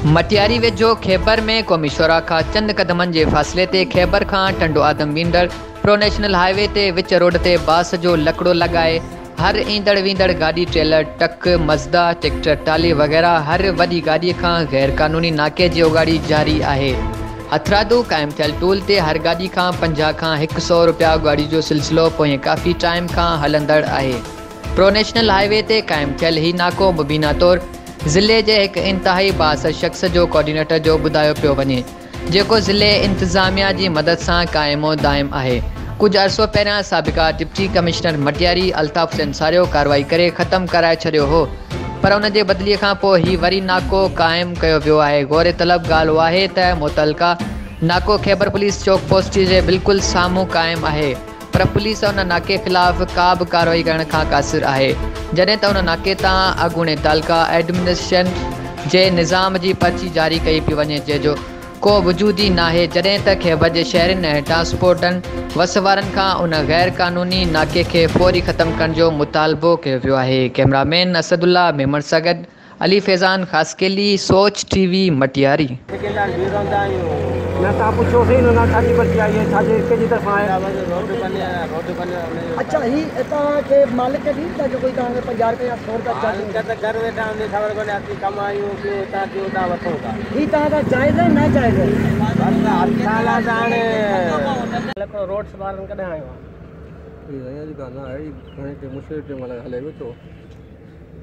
मटियारी वेझो खैबर में क़ौमी शुरा खां चंद क़दमनि जे फ़ासिले ते खैबर खां टंडो आदम वेंदड़ प्रो नेशनल हाईवे ते विच रोड ते बांस जो लकिड़ो लॻाए हर ईंदड़ वेंदड़ गाॾी ट्रेलर ट्रक मज़दा ट्रैक्टर टाली वग़ैरह हर वॾी गाॾीअ खां गैर क़ानूनी नाके जी उगाड़ी जारी आहे। हथरादू क़ाइमु थियल टूल ते हर गाॾी खां 50 खां 100 रुपया उगाड़ी जो सिलसिलो पोएं काफ़ी टाइम खां हलंदड़ आहे। प्रो नेशनल हाईवे ते क़ाइमु थियल ही नाको मुबीना तौरु ज़िले जे हिकु इंतिहाई बास शख़्स जो कोऑर्डिनेटर जो ॿुधायो पियो वञे, जेको ज़िले इंतिज़ामिया जी मदद सां क़ाइमो दाइम आहे। कुझु अरसो पहिरियां साबिक़ा डिप्टी कमिश्नर मटियारी अल्ताफ़ हुसैन सारियो कार्रवाई करे ख़तमु कराए छॾियो हो, पर उन जे बदिलीअ खां पोइ ही वरी नाको क़ाइमु कयो वियो आहे। गौर तलब ॻाल्हि उहा आहे त मुतलका नाको खैबर पुलिस चौक पोस्ट जे बिल्कुलु साम्हूं क़ाइमु आहे, पर पुलिस उन नाके ख़िलाफ़ का बि कार्रवाई करण खां क़ासिर आहे, जॾहिं त उन नाके तां अॻूणे तालका एडमिनिस्ट्रेशन जे निज़ाम जी पर्ची जारी कई पई वञे, जंहिंजो को वजूद ई नाहे, जॾहिं त खैबर जे शहरनि ऐं ट्रांसपोर्टनि वसवारनि खां उन गैर क़ानूनी नाके खे फौरी ख़तमु करण जो मुतालबो कयो वियो आहे। कैमरामैन असदुल्ला मेमण सां गॾु अली फैज़ान ख़ासकेली, सोच टीवी मटियारी। अच्छा ही तव्हांखे मालिक ॾींदा जो कोई तव्हांखे 50 रुपया या 100 रुपया चार्ज घर वेठा हूंदे ख़बर कोन्हे असीं कमायूं पियो तव्हां ॾियो था वठो था। ही तव्हां जाइज़ आहे न जाइज़ आहे? रोड सुधारण कॾहिं आयो आहे?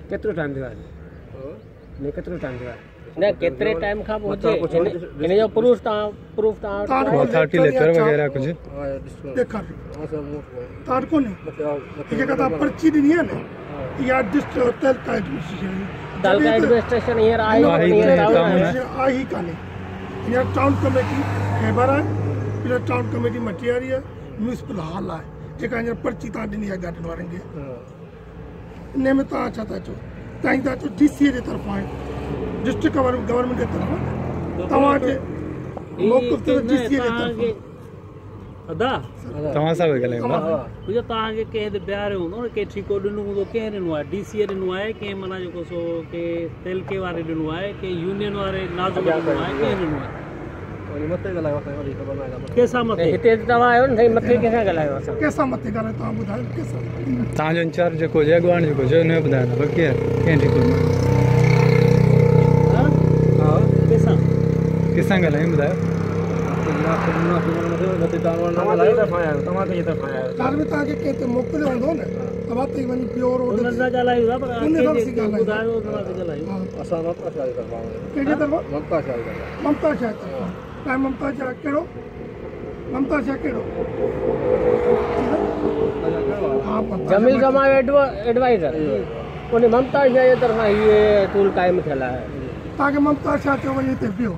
केतिरो टाइम थियो आहे? केतिरो टाइम थियो आहे? न केतिरे टाइम खां पोइ हिन जो प्रूफ तव्हां अथॉरिटी लेटर वग़ैरह कुझु कार्ड कोन्हे जेका तव्हां पर्ची ॾिनी आहे न, इहा तलका एडमिनिस्ट्रेशन हींअर आहे ई कान्हे। हींअर टाउन कमेटी खैबर आहे, टाउन कमेटी मटियारी आहे, म्यूनिसिपल हॉल आहे, जेका हींअर पर्ची तव्हां ॾिनी आहे गाॾियुनि वारनि खे। इन में तव्हां छा था चओ? तव्हां था चओ DCA जे तरफ़ां आहे, डिस्ट्रिक्ट गवर्नमेंट जे तरफ़ां तव्हांजे मौक़िफ़ ते DCA जे तरफ़ां तव्हां सां वेठा आहियूं। तव्हांखे कंहिं बिहारियो हूंदो न, कंहिं ठीको ॾिनो हूंदो, कंहिं ॾिनो आहे? DCA ॾिनो आहे, कंहिं माना जेको सो कंहिं तेलके वारे ॾिनो आहे, कंहिं यूनियन वारे नाज़ुक ॾिनो आहे, कंहिं ॾिनो आहे? कंहिंसां मथे? हिते तव्हां आहियो न, मथे कंहिंसां ॻाल्हायो? असां कंहिंसां मथे ॻाल्हायो? तव्हां ॿुधायो कंहिंसां? तव्हांजो इंचार्ज जेको हुजे अॻुवाणी जेको हुजे हुन जो ॿुधायो न, बाक़ी कंहिं ठीकु कंहिंसां ॻाल्हायूं ॿुधायो? तव्हांखे कंहिं मोकिलियो हूंदो न, तव्हां ते वञी पियो रोड कहिड़ी ममता शाह ममता शाह कहिड़ो? ममता शाह कहिड़ो? जमील जमा एडवाइज़र उन ममता शाह जे तरफ़ां इहे टूल क़ाइमु थियल आहे। तव्हांखे ममता शाह चयो वञे हिते पियो,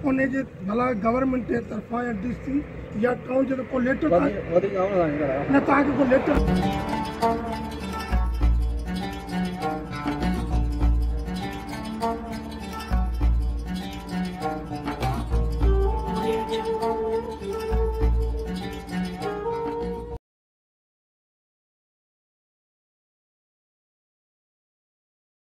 उन जे भला गवर्नमेंट जे तरफ़ां या DC या टाउन जो को लेटर न तव्हांखे को लेटर